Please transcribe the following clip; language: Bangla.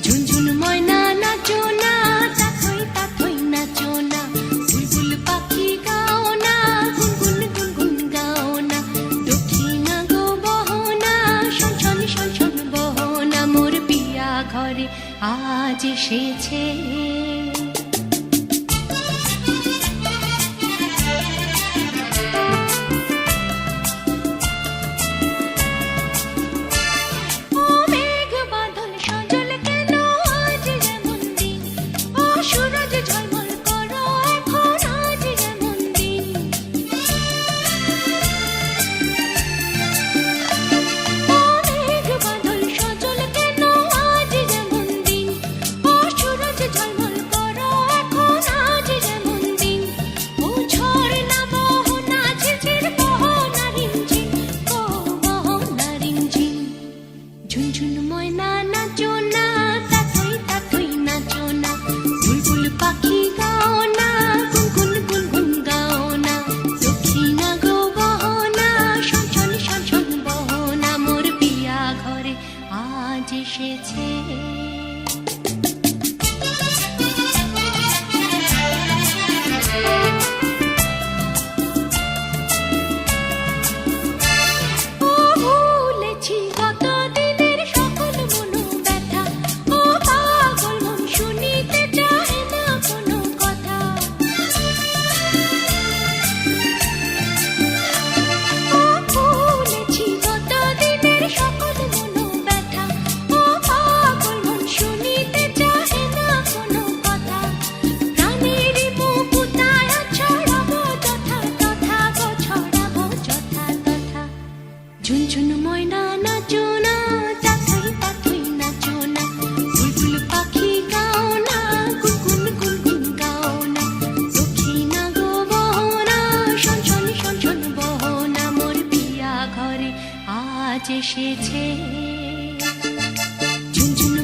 ঝুনঝুন ময়না নাচো না, তাথই তাথই নাচো না, বুলবুল পাখি গাও না, গুনগুন গুনগুন গাও না, দক্ষিণা গো বহনা, শনশন শনশন বহনা, মোর পিয়া ঘরে আজ এসেছে। ঝুনঝুন ময়না নাচো না, তাথই তাথই নাচো না, বুলবুল পাখি গাও না, গুনগুন গুনগুন গাও না, দক্ষিণা গো বহনা, শনশন শনশন বহনা, মোর পিয়া ঘরে আজ এসেছে। ঝুনঝুন ময়না নাচো না, তাথই তাথই নাচো না, বুলবুল পাখি গাও না, গুনগুন গুনগুন গাও না, দক্ষিণা গো বহনা, শনশন শনশন বহনা, মোর পিয়া ঘরে আজ এসেছে। ঝুনঝুন